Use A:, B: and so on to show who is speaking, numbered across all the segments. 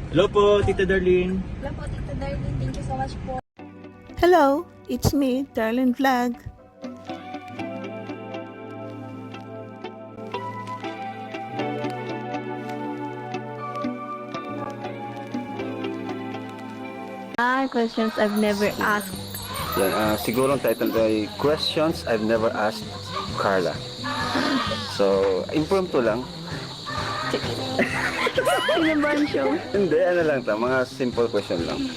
A: Hello po, Tita Darlene.
B: Hello po, Tita Darlene. Thank you so much po.
C: Hello, it's me, Darlene Vlog.
D: Questions I've never asked.
E: Yan, siguro ang title ay Questions I've Never Asked Carla. So, impromptu lang.
D: Sino ba ang show?
E: Hindi, ano lang ta, mga simple question lang.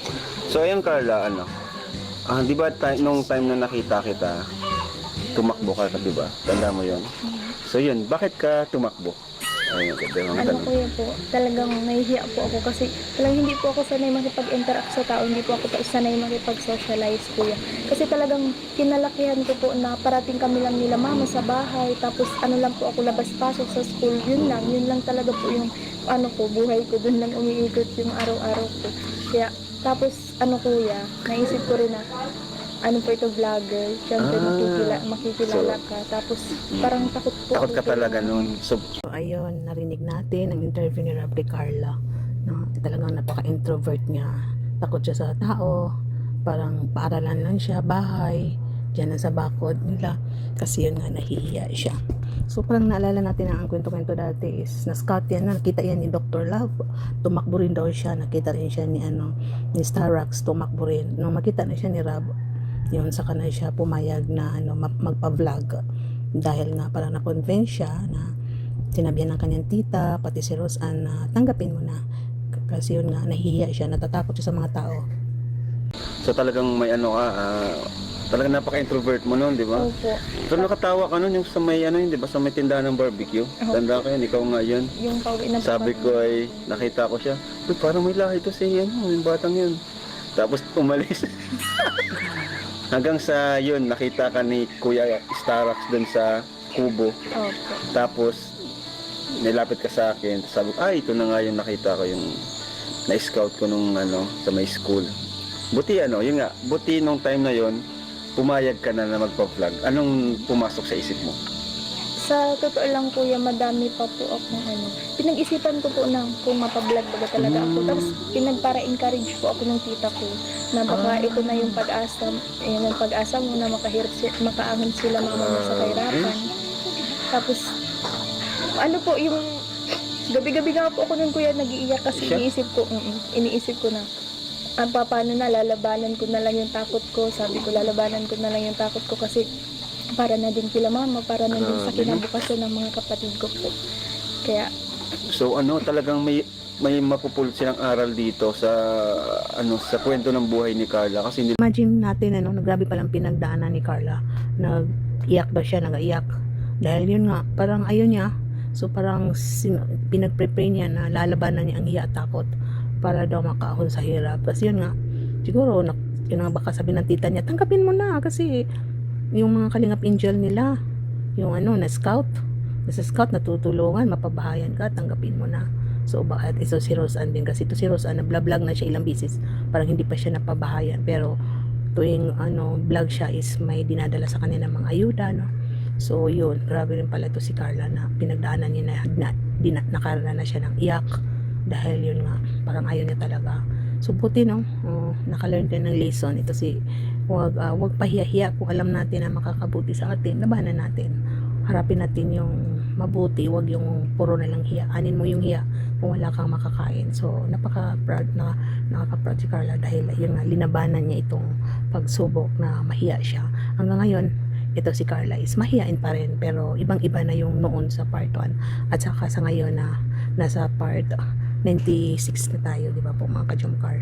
E: So, ayun Carla, di ba nung time na nakita kita, tumakbo ka, di ba? Tanda mo yon. So, yun, bakit ka tumakbo? Ayun,
B: Ano ko yun po, talagang nahihiya po ako kasi talagang hindi po ako sanay makipag-interact sa tao, hindi po ako sanay makipag-socialize po yan. Kasi talagang kinalakihan ko po na parating kami lang nila mama sa bahay, tapos ano lang po ako labas-pasok sa school, yun lang talaga po yung buhay ko, dun lang umiikot yung araw-araw ko. Kaya, tapos kuya, naisip ko rin na po ito vlogger, syempre makikilala ka, tapos parang takot po
E: Takot
B: ako
E: ka talaga nun. So,
C: So, ayun, narinig natin ang interview ni Rabbi Carla. No, talagang napaka-introvert niya. Takot siya sa tao. Parang paaralan lang siya, bahay. Diyan lang sa bakod nila. Kasi yun nga, nahihiya siya. So, parang naalala natin ang kwento-kwento dati is na-scout yan, nakita yan ni Dr. Love. Tumakbo rin daw siya. Nakita rin siya ni Starax, tumakbo rin. Nung makita na siya ni Rab, yun sa kanila siya pumayag na magpa-vlog dahil nga parang na-convince siya na sinabihan ng kanyang tita pati si Rose Ann na tanggapin mo na kasi yun nga nahihiya siya, natatakot siya sa mga tao.
E: so talagang may talagang napaka-introvert mo nun, di ba?
B: Opo.
E: Pero nakatawa ka nun yung sa may di ba, sa may tindahan ng barbecue.
B: Opo.
E: Tanda ko yun, ikaw nga yun.
B: Yung pauwi na
E: Sabi ko ay, nakita ko siya, uy, parang may lahi to si yung batang yun. Tapos umalis. Hanggang sa yun, nakita ka ni Kuya Starax dun sa kubo.
B: Opo.
E: Tapos, nilapit ka sa akin. Sabi ko, ito na nga yung nakita ko, yung na-scout ko nung sa may school. Buti yun nga, buti nung time na yun, pumayag ka na magpa-vlog. Anong pumasok sa isip mo?
B: Sa totoo lang kuya, madami pa po akong pinag-isipan ko po na kung mapablog ba talaga ako. Tapos pinagpara-encourage po ako ng tita ko na baka ito na yung pag-asa, yung pag-asa mo na makaangon sila mama mo sa kahirapan. Tapos yung gabi-gabi nga po ako nun kuya nag-iiyak kasi iniisip ko na paano na lalabanan ko na lang yung takot ko. Sabi ko lalabanan ko na lang yung takot ko kasi para na din kila mama, para na din sa kinabukasan ng mga kapatid ko po. Kaya
E: So talagang may mapupulot silang aral dito sa sa kwento ng buhay ni Carla kasi hindi.
C: Imagine natin grabe palang pinagdaanan ni Carla. Nag-iyak daw siya, nag-iyak dahil yun nga, parang ayun niya. So parang pinag-prepare niya na lalabanan niya ang hiya at takot para daw makaahon sa hirap. Kasi yun nga, siguro yun nga baka sabi ng tita niya, tanggapin mo na kasi yung mga kalingap angel nila, yung na-scout, natutulungan, mapabahayan ka, tanggapin mo na. So bakit ito si Rose Ann din, kasi ito si Rose Ann, nag-vlog na siya ilang bisis, parang hindi pa siya napabahayan, pero tuwing vlog siya is may dinadala sa kanya ng mga ayuda, no? So yun, grabe rin pala ito si Carla na pinagdaanan niya na nakarana na siya ng iyak dahil yun nga, parang ayaw niya talaga. So buti nakalearn din ng lesson ito si wag pahiya-hiya kung alam natin na makakabuti sa atin, labanan natin, harapin natin yung mabuti, wag yung puro na lang hiya, anin mo yung hiya kung wala kang makakain. So napaka-proud nakaka-proud si Carla dahil yun nga, linabanan niya itong pagsubok na mahiya siya. Hanggang ngayon ito si Carla is mahiyain pa rin, pero ibang-iba na yung noon sa part 1 at saka sa ngayon na nasa part 96 na tayo, di ba po mga ka-Jomcar?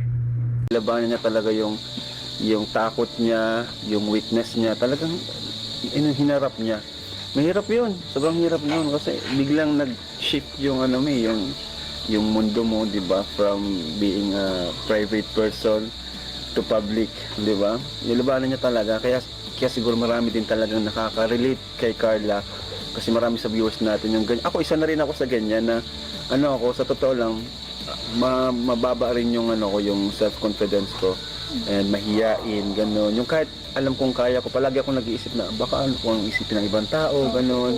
E: Labanan niya talaga yung takot niya, yung weakness niya, talagang hinarap niya. Mahirap yun, sobrang hirap yun kasi biglang nag-shift yung yung mundo mo, di ba? From being a private person to public, di ba? Nilabanan niya talaga, kaya siguro marami din talagang nakaka-relate kay Carla kasi marami sa viewers natin yung ganyan. Ako, isa na rin ako sa ganyan na ako, sa totoo lang, mababa rin yung yung self-confidence ko and mahiyain, gano'n. Yung kahit alam kong kaya ko, palagi akong nag-iisip na baka kung isipin ng ibang tao, gano'n.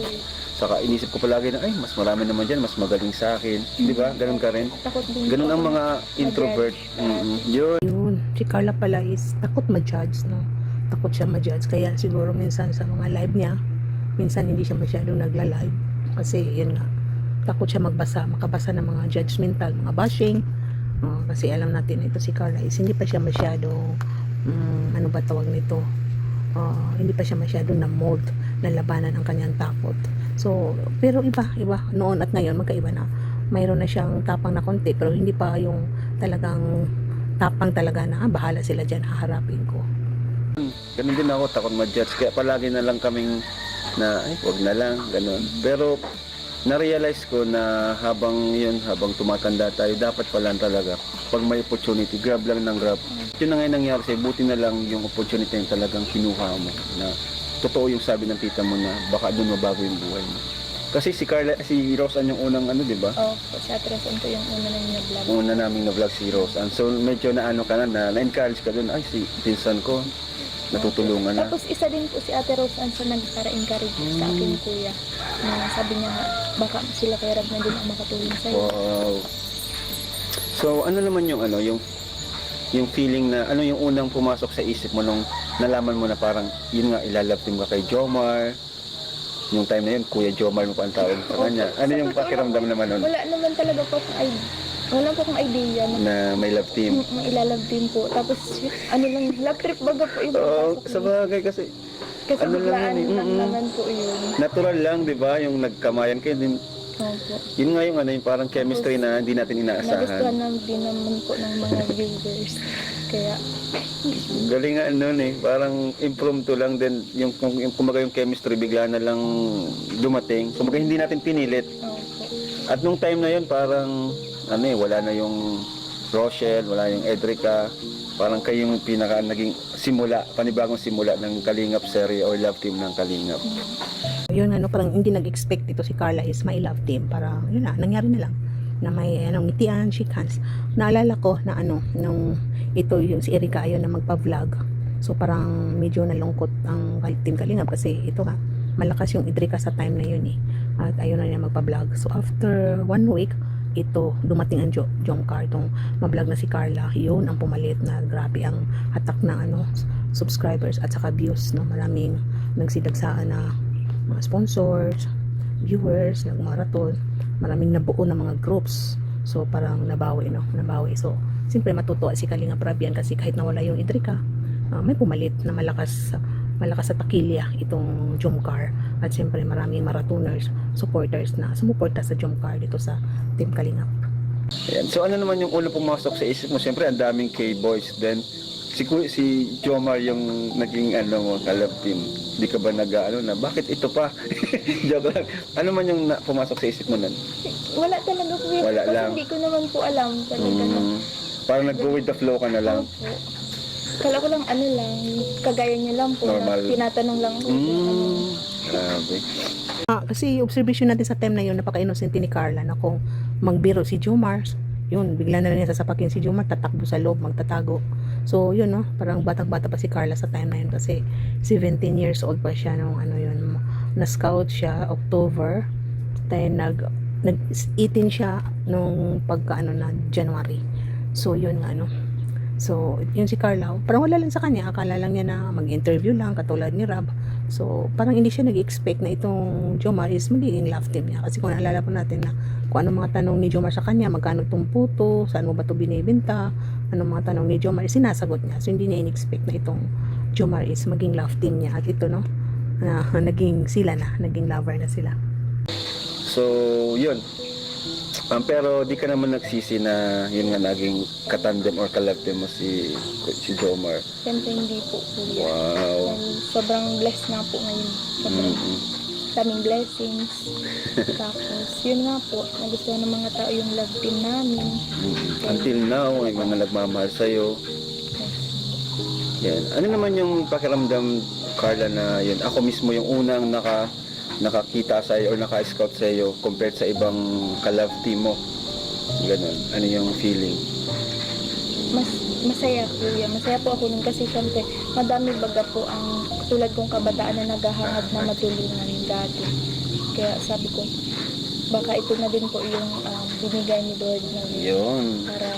E: Saka inisip ko palagi na, ay, mas marami naman dyan, mas magaling sa akin. Di ba? Ganun ka rin.
B: Takot din
E: Ganun
B: po
E: ang
B: ako
E: mga introvert. Yun.
C: Yun, si Carla pala is takot ma-judge, no? Takot siya ma-judge. Kaya siguro minsan sa mga live niya, minsan hindi siya masyadong nagla-live. Kasi yun nga, takot siya makabasa ng mga judgmental, mga bashing. Kasi alam natin ito si Carla is hindi pa siya masyadong, ano ba tawag nito? Hindi pa siya masyadong na-mold na labanan ang kanyang takot. So, pero iba, noon at ngayon, magkaiba na. Mayroon na siyang tapang na konti, pero hindi pa yung talagang tapang talaga na, bahala sila dyan, haharapin ko.
E: Ganun din ako, takot ma-judge. Kaya palagi na lang kaming na, ay, wag na lang, ganun. Pero, na-realize ko na habang tumatanda tayo, dapat pala talaga, pag may opportunity, grab lang ng grab. Yun na ngayon nangyari sa'yo, buti na lang yung opportunity yung talagang kinuha mo. Na totoo yung sabi ng tita mo na baka doon mabago yung buhay mo. Kasi si Rose Ann yung unang di ba?
B: Si Ate Rose Ann po yung una na niya vlog.
E: Una naming na-vlog si Rose Ann. So medyo na ka na-encourage ka doon, ay si pinsan ko, natutulungan na.
B: Tapos isa din po si Ate Rose Ann sa nagpara-encourage sa akin kuya. Na sabi niya nga, baka sila kay Rab na din ang makatulong sa'yo.
E: Wow. So ano naman yung yung feeling na, ano yung unang pumasok sa isip mo nung nalaman mo na parang, yun nga, ilalove team ka kay Jomar, yung time na yun, Kuya Jomar mo pa ang tawag sa kanya. Ano yung pakiramdam naman nun?
B: Wala naman talaga po akong idea. Wala po akong idea
E: Na may love team.
B: May ilalove team po. Tapos, ano lang, love trip baga po yung
E: Oo,
B: pasok
E: sa
B: niya.
E: bagay kasi,
B: Kasi
E: ano lang
B: biglaan
E: yun eh.
B: lang naman po yun.
E: Natural lang, di ba? Yung nagkamayan kayo din.
B: Opo.
E: Yun nga yung yung parang chemistry na hindi natin
B: Nagustuhan
E: inaasahan.
B: na din naman po ng mga viewers. Kaya,
E: Galing nga nun parang impromptu lang din. Yung kumaga yung chemistry bigla na lang dumating. Kumaga hindi natin pinilit.
B: opo.
E: At nung time na yun, parang, wala na yung Rochelle, wala yung Edrica. Parang kayo yung naging panibagong simula ng Kalingap series or love team ng Kalingap.
C: Yun parang hindi nag-expect ito si Carla is may love team. Para, yun na, nangyari na lang. Na may, ngitian, shake hands. Naalala ko na nung ito yung si Erika ayaw na magpa-vlog. So, parang medyo nalungkot ang team Kalingap kasi ito nga, malakas yung Edrica sa time na yun At ayaw na niya magpa-vlog. So, after 1 week, ito, dumating ang Jomcar, itong ma-vlog na si Carla. Yun ang pumalit na grabe ang hatak na subscribers at saka views. Maraming nagsidagsaan na mga sponsors, viewers, nagmarathon, maraming nabuo na mga groups. So parang nabawi. So siyempre matutuwa si Kalinga Prabian kasi kahit nawala yung Idrika, may pumalit na malakas sa takilya itong Jomcar. At siyempre maraming marathoners, supporters na sumuporta sa Jomcar dito sa Team Kalingap.
E: Ayan. So ano naman yung ulo pumasok sa isip mo? Siyempre ang daming K-boys. Then si Jomar yung naging kalab team. Di ka ba na bakit ito pa? Joke lang. Ano man yung pumasok sa isip mo nun?
B: Wala talaga po yun.
E: Wala
B: Kasi
E: lang.
B: hindi ko naman po alam talaga na.
E: Parang nag-go with the flow ka na lang.
B: Opo. Kala ko lang kagaya niya lang po.
E: Normal.
B: Na tinatanong lang po.
E: Grabe.
C: Kasi observation natin sa time na yun, napaka-innocent ni Carla na kung magbiro si Jomar, yun, bigla na rin sasapakin si Jomar, tatakbo sa loob, magtatago. So, yun, parang batang-bata pa si Carla sa time na yun kasi 17 years old pa siya nung na-scout siya, October, then nag-18 siya nung na January. So, yun nga, So, yun si Carla, parang wala lang sa kanya, akala lang niya na mag-interview lang, katulad ni Rab. So, parang hindi siya nag-expect na itong Jomar is magiging love team niya. Kasi kung naalala po natin na kung anong mga tanong ni Jomar sa kanya, magkano itong puto, saan mo ba ito binibenta, anong mga tanong ni Jomar, sinasagot niya. So, hindi niya in-expect na itong Jomar is maging love team niya. At ito, naging lover na sila.
E: So, yun. Pero di ka naman nagsisi na yun nga naging katandem or kalab team mo si Jomar.
B: Siyempre hindi po kuya.
E: Wow.
B: Dahil sobrang blessed nga po ngayon. Sobrang daming blessings. Tapos, yun nga po, nagustuhan ng mga tao yung love team namin.
E: Until now, may mga nagmamahal sa'yo. Yan. Ano naman yung pakiramdam, Carla, na yun, ako mismo yung unang nakakita sa'yo or naka-scout sa'yo compared sa ibang ka-love team mo? Ganun. Ano yung feeling?
B: Mas masaya kuya. Masaya po ako nun kasi syempre madami baga po ang tulad kong kabataan na naghahangad na matulungan dati. Kaya sabi ko, baka ito na din po yung binigay ni Lord na
E: Yun.
B: para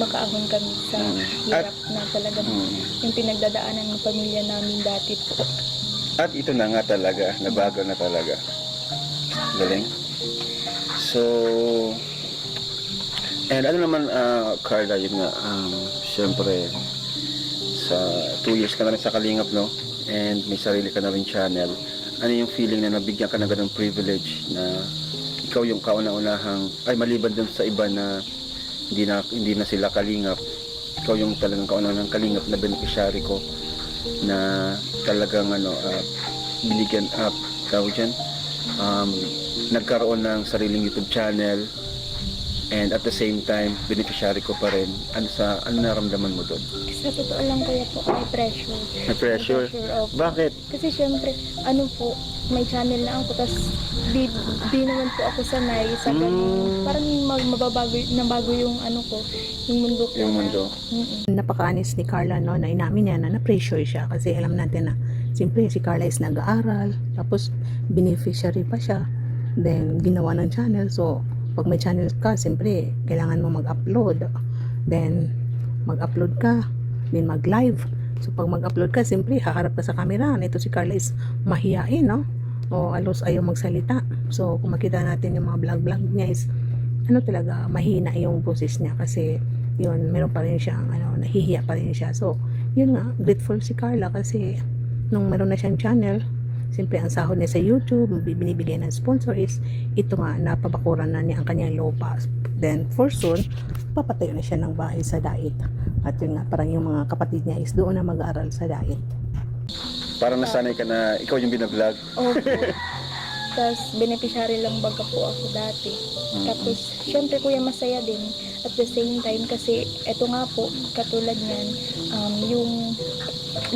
B: makaahon kami sa hirap na talagang yung pinagdadaanan ng pamilya namin dati po.
E: At ito na nga talaga, nabago na talaga. Galing. So, and ano naman, Carla, yun nga, syempre, sa 2 years ka na rin sa Kalingap, no? And may sarili ka na rin channel. Ano yung feeling na nabigyan ka na ganung privilege na ikaw yung kauna-unahang, ay maliban dun sa iba na hindi na sila Kalingap, ikaw yung talagang kauna-unahang Kalingap na beneficiary ko na talagang binigyan up, tawag dyan, nagkaroon ng sariling YouTube channel, and at the same time beneficiary ko pa rin. Ano naramdaman mo doon?
B: Sa totoo lang kuya po, may pressure.
E: May pressure?
B: Opo.
E: Bakit?
B: Kasi syempre, ano po, may channel na ako, tapos di naman po ako sanay sa ganun. Parang nabago yung ano ko, yung mundo ko.
E: Yung mundo.
C: Napaka-honest ni Carla, no, na inamin niya na na-pressure siya kasi alam natin na siyempre si Carla is nag-aaral, tapos beneficiary pa siya, then ginawa ng channel. So pag may channel ka, siyempre kailangan mo mag-upload, then mag-upload ka, then mag-live. So pag mag-upload ka, siyempre haharap ka sa camera. Ito si Carla is mahiyain, no, o alos ayaw magsalita. So kung makita natin yung mga vlog niya is talaga mahina yung boses niya kasi yun, meron pa rin siyang nahihiya pa rin siya. So yun nga, grateful si Carla kasi nung meron na siyang channel, siyempre ang sahod niya sa YouTube, binibigay ng sponsor is ito nga, napabakuran na niya ang kanyang lupa. Then for soon, papatayo na siya ng bahay sa Dait. At yun nga, parang yung mga kapatid niya is doon na mag-aaral sa Dait.
E: Parang nasanay ka na ikaw yung binablog.
B: Opo. Tapos, beneficiary lang baga po ako dati. Tapos, syempre kuya, masaya din. At the same time, kasi eto nga po, katulad niyan, yung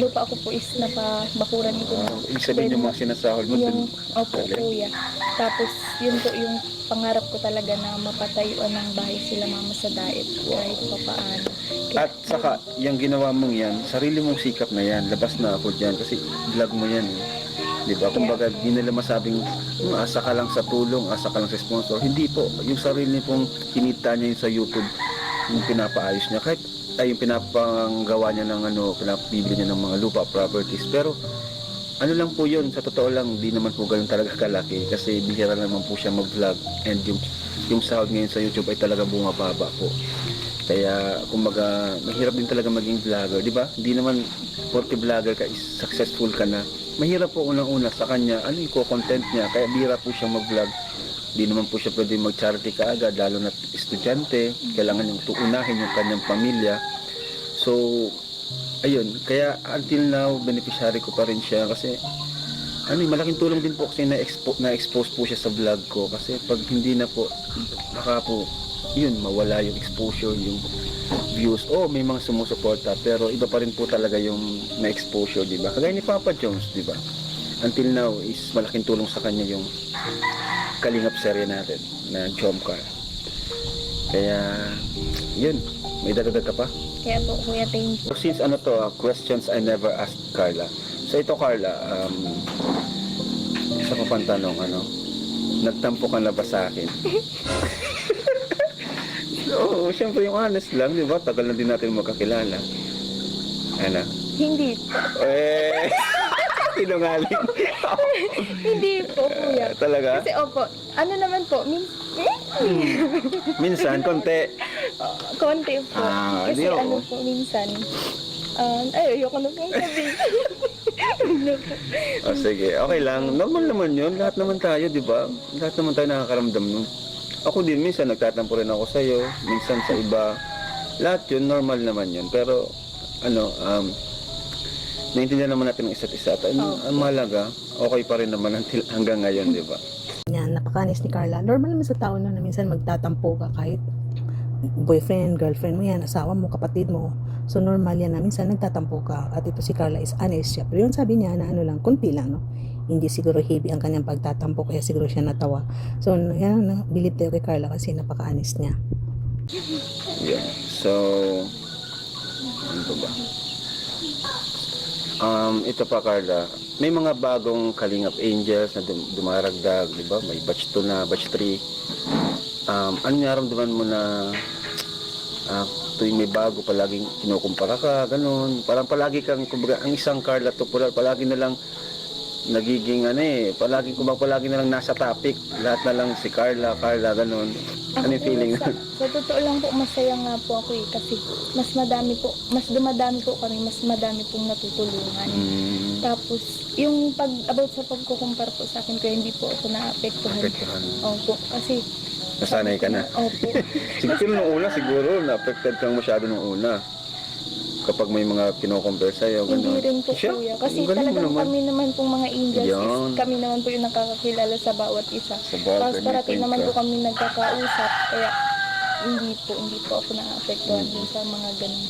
B: lupa ko po is napabakuran ko na.
E: Ibig sabihin yung mga sinasahod mo
B: Yung,
E: dun.
B: opo kuya. Tapos, yun po yung pangarap ko talaga na mapatayuan ng bahay sila mama sa Dait. Kahit pa paano.
E: At saka, yung ginawa mong yan, sarili mong sikap na yan, labas na ako dyan kasi vlog mo yan eh. Diba? Kumbaga, di nila masabing asa ka lang sa tulong, asa ka lang sa sponsor. Hindi po. Yung sarili pong kinita niya yun sa YouTube, yung pinapaayos niya. Kahit ay yung pinapagawa niya ng pinapibili niya ng mga lupa, properties. Pero, ano lang po yun, sa totoo lang, di naman po ganun talaga kalaki. Kasi bihira naman po siya mag-vlog. And yung sahod ngayon sa YouTube ay talaga bumababa po. Kaya, kumbaga, mahirap din talaga maging vlogger. Di ba? Hindi naman, porke vlogger ka, is successful ka na. Mahirap po unang-una sa kanya, ano yung content niya, kaya bihira po siya mag-vlog. Di naman po siya pwede mag-charity kaagad, lalo na estudyante, kailangan niyang tuunahin yung kanyang pamilya. So, ayun, kaya until now, beneficiary ko pa rin siya kasi, malaking tulong din po kasi na-expose po siya sa vlog ko kasi pag hindi na po, baka po, yun, mawala yung exposure, yung views. May mga sumusuporta, pero iba pa rin po talaga yung na-exposure, di ba? Kagaya ni Papa Jones, di ba? Until now, is malaking tulong sa kanya yung Kalingap serye natin na Jomcar. Kaya, yun, may dadagdag ka pa?
B: Kaya po kuya, thank you.
E: Since questions I never asked Carla. So ito Carla, isa ko pang tanong, nagtampo ka na ba sa akin? Oo, syempre yung honest lang, di ba? Tagal na din natin magkakilala.
B: Hindi po.
E: Sinungaling.
B: Hindi po kuya.
E: Talaga?
B: Kasi opo, naman po,
E: Minsan, konti.
B: konti po.
E: di
B: Kasi
E: ako.
B: po minsan, ayoko na pong sabihin.
E: Sige, okay lang. Normal naman yun. Lahat naman tayo, di ba? Lahat naman tayo nakakaramdam nun. Ako din, minsan nagtatampo rin ako sa'yo. Minsan sa iba. Lahat yun, normal naman yun. Pero, naintindihan naman natin ang isa't isa. At ang mahalaga, okay pa rin naman hanggang ngayon, di ba?
C: Yan, napaka-honest ni Carla. Normal naman sa tao na minsan magtatampo ka kahit boyfriend, girlfriend mo yan, asawa mo, kapatid mo. So normal yan na minsan nagtatampo ka. At ito si Carla is honest siya. Pero yun sabi niya na kunti lang, no? Hindi siguro heavy ang kanyang pagtatampo kaya siguro siya natawa. So yan, believe tayo kay Carla kasi napaka-honest niya.
E: Yeah. So, Ano pa ba? Ito pa, Carla. May mga bagong Kalingap Angels na dumaragdag, di ba? May batch 2 na, batch 3. Ano naramdaman mo na tuwing may bago, palaging kinukumpara ka, ganun. Parang palagi kang, kumbaga, ang isang Carla to, palagi na lang nagiging palagi na lang nasa topic. Lahat na lang si Carla, ganun. Ano yung feeling?
B: Sa totoo lang po, masaya nga po ako kasi mas dumadami po kami, mas madami pong natutulungan. Tapos, yung about sa pagkukumpara po sa akin, kaya hindi po ako naapektuhan. Opo, kasi
E: nasanay ka na.
B: Opo.
E: Siguro nung una, na-affected kang masyado nung una. Kapag may mga kino-compare sa'yo,
B: Hindi
E: gano'n.
B: rin po, kuya. Kasi talagang kami naman pong mga angels, kami naman po yung nakakakilala sa bawat isa. Tapos parati naman po kami nagkakausap, kaya hindi po ako naapektuhan din sa mga ganun.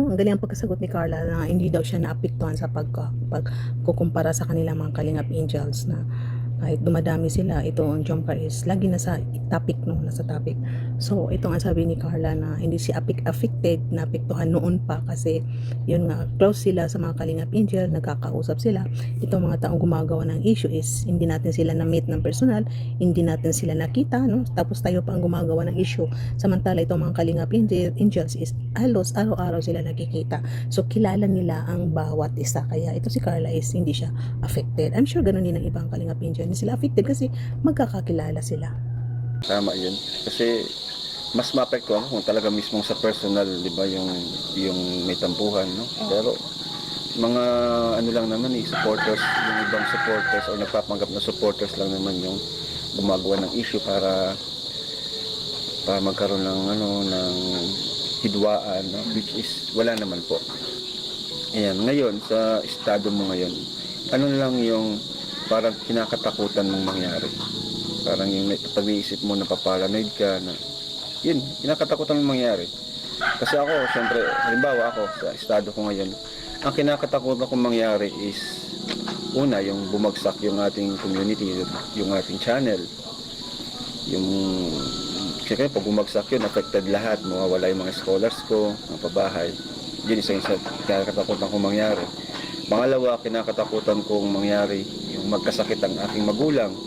C: Ang galing ang pagkasagot ni Carla na hindi daw siya naapektuhan sa pagkukumpara sa kanilang mga Kalingap Angels na kahit dumadami sila, ito ang Jomcar is lagi nasa topic, nasa topic. So, ito nga sabi ni Carla na hindi siya affected, naapektuhan noon pa kasi yun nga, close sila sa mga Kalingap Angel, nagkakausap sila. Itong mga taong gumagawa ng issue is hindi natin sila na-meet ng personal, hindi natin sila nakita, no? Tapos tayo pa ang gumagawa ng issue. Samantala, itong mga Kalingap Angels is halos araw-araw sila nakikita. So, kilala nila ang bawat isa. Kaya ito si Carla is hindi siya affected. I'm sure ganun din ang ibang Kalingap Angel. Hindi sila affected kasi magkakakilala sila.
E: Tama yun. Kasi mas maapektuhan kung talaga mismo sa personal, di ba, yung may tampuhan, no? Pero mga lang naman supporters, yung ibang supporters o nagpapanggap na supporters lang naman yung gumagawa ng issue para magkaroon ng ng hidwaan, no? Which is wala naman po. Ayan, ngayon sa estado mo ngayon, ano lang yung parang kinakatakutan mong mangyari? Parang yung pag-iisip mo na paparanoid ka na yun, kinakatakutan mong mangyari. Kasi ako, syempre, halimbawa ako sa estado ko ngayon, ang kinakatakutan kong mangyari is una, yung bumagsak yung ating community, yung ating channel. Siyempre, pag bumagsak yun, affected lahat, mawawala yung mga scholars ko, mga pabahay. Yun, isa kinakatakutan kong mangyari. Pangalawa, kinakatakutan kong mangyari yung magkasakit ang aking magulang.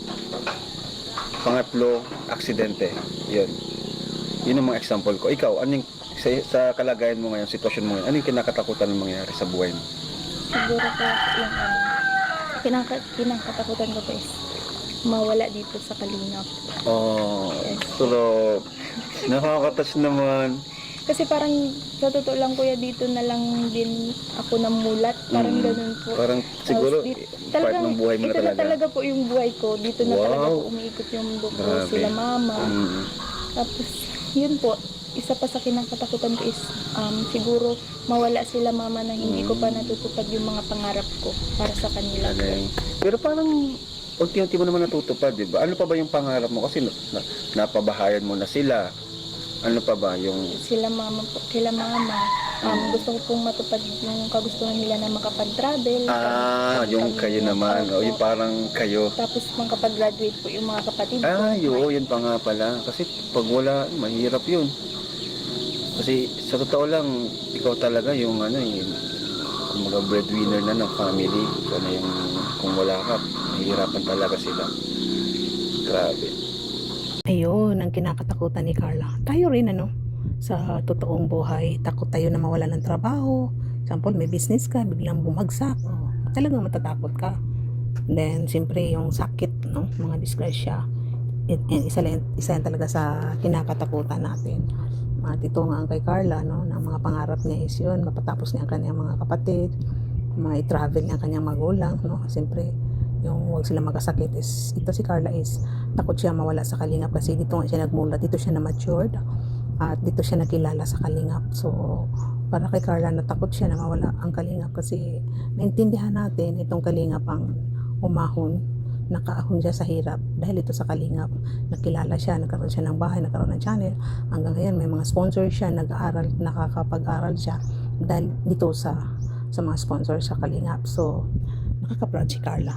E: Pangatlo, aksidente. Yun ang mga example ko. Ikaw, anong sa kalagayan mo ngayon, sitwasyon mo ngayon, anong kinakatakutan ng mangyari sa buhay mo?
B: Siguro po yung kinakatakutan ko po is mawala dito sa Kalingap.
E: Pero nakaka-touch naman.
B: Kasi parang sa totoo lang, kuya, dito na lang din ako namulat. Parang ganun po.
E: Parang siguro part ng buhay mo na
B: ito
E: talaga.
B: na talaga po yung buhay ko. Dito na talaga po umiikot yung mundo ko.
E: Grabe.
B: Sila mama. Tapos yun po, isa pa sa kinakatakutan ko is siguro mawala sila mama na hindi ko pa natutupad yung mga pangarap ko para sa kanila.
E: Pero parang unti-unti mo naman natutupad, di ba? Ano pa ba yung pangarap mo? Kasi napabahayan mo na sila. Ano pa ba yung...
B: Sila mama. Gusto ko pong matupad yung kagustuhan nila na makapag-travel.
E: Yung kayo naman. O, yung parang kayo.
B: Tapos makapag-graduate po yung mga kapatid ko.
E: Yun pa nga pala. Kasi pag wala, mahirap yun. Kasi sa totoo lang, ikaw talaga yung mga breadwinner na ng family. So, kung wala ka, mahirapan talaga sila. Grabe.
C: Ayun, ang kinakatakutan ni Carla. Tayo rin, sa totoong buhay, takot tayo na mawala ng trabaho. Example, may business ka, biglang bumagsak. Talagang matatakot ka. Then, siyempre, yung sakit, mga disgrasya. Isa yan talaga sa kinakatakutan natin. At ito nga ang kay Carla, na mga pangarap niya is yun, mapatapos niya ang kanyang mga kapatid, ma-travel niya ang kanyang magulang, Siyempre, yung huwag sila magkasakit is, ito si Carla is takot siya mawala sa Kalingap kasi dito nga siya nagmula, dito siya na matured at dito siya nakilala sa Kalingap. So para kay Carla, natakot siya na mawala ang Kalingap kasi naintindihan natin itong Kalingap ang umahon, nakaahon siya sa hirap dahil ito sa Kalingap, nakilala siya, nagkaroon siya ng bahay, nagkaroon ng channel, hanggang ngayon may mga sponsor siya, nag-aaral, nakakapag-aral siya dahil dito sa mga sponsor sa Kalingap. So nakaka-proud si Carla.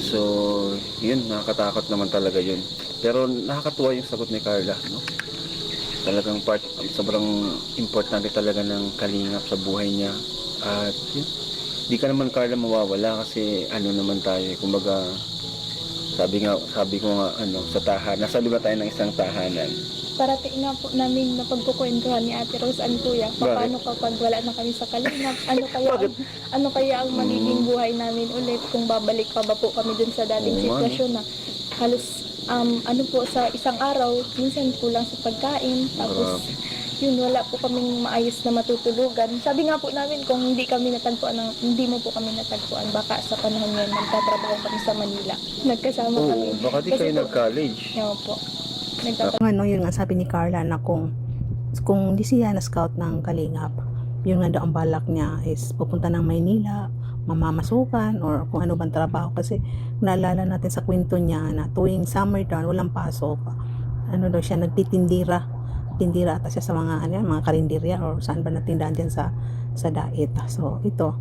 E: So, yun, nakakatakot naman talaga yun. Pero nakakatuwa yung sagot ni Carla, no? Talagang sobrang importante talaga ng kalingap sa buhay niya. At yun, di ka naman Carla mawawala kasi ano naman tayo, kumbaga sabi ko nga sa tahanan, nasa loob na tayo ng isang tahanan.
B: Parating nga po namin na pagkukwentuhan ni Ate Rose and Kuya, paano kapag wala na kami sa kalingap, ano kaya ang magiging buhay namin ulit kung babalik pa ba po kami dun sa dating
E: Oo,
B: sitwasyon na halos ano po sa isang araw, minsan kulang sa pagkain, tapos yun, wala po kaming maayos na matutulugan. Sabi nga po namin, kung hindi mo po kami natagpuan, baka sa panahon ngayon, magtatrabaho kami sa Manila. Nagkasama kami.
E: Oo, baka di
B: Kasi
E: kayo
B: po,
E: nag-college.
B: yun po.
C: Yun nga sabi ni Carla na kung di siya na scout ng Kalingap, yun nga daw ang balak niya is pupunta ng Maynila, mamamasukan or kung ano bang trabaho, kasi naalala natin sa kwento niya na tuwing summertime walang pasok, daw siya nagtitindira ata siya sa mga karinderya or saan ba natindahan dyan sa Dait. So ito,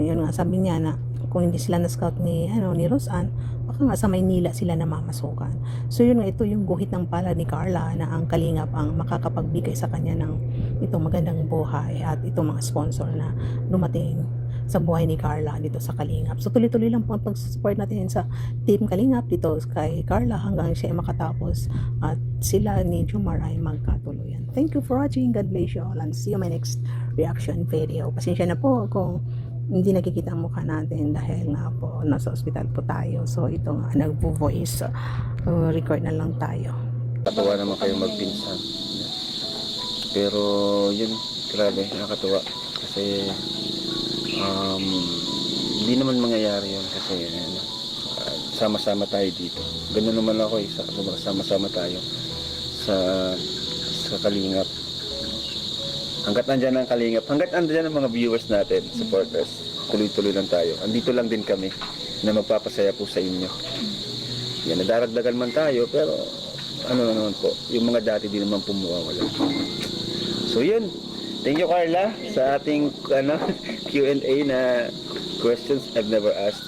C: yun nga sabi niya na kung hindi sila na scout ni Roseanne, baka nga sa Maynila sila namamasukan. So yun nga, ito yung guhit ng pala ni Carla na ang Kalingap ang makakapagbigay sa kanya ng itong magandang buhay at itong mga sponsor na dumating sa buhay ni Carla dito sa Kalingap. So tuloy-tuloy lang po ang pag-support natin sa Team Kalingap dito kay Carla hanggang siya ay makatapos at sila ni Jomar ay magkatuluyan. Thank you for watching. God bless you all and see you my next reaction video. Pasensya na po kung hindi nakikita ang mukha natin dahil nga po nasa ospital po tayo. So ito nga, nagpo-voice record na lang tayo.
E: Nakatuwa naman kayo magpinsan. Pero yun, grabe, nakatuwa. Kasi hindi naman mangyayari yun kasi sama-sama tayo dito. Ganun naman ako sama-sama tayo sa Kalingap. Hanggat nandyan ang Kalingap, hanggat nandyan ang mga viewers natin, supporters, tuloy-tuloy lang tayo. Andito lang din kami na magpapasaya po sa inyo. Yan, nadaragdagan man tayo, pero naman po, yung mga dati di naman pumawawala. So yun, thank you Carla sa ating Q&A na questions I've never asked.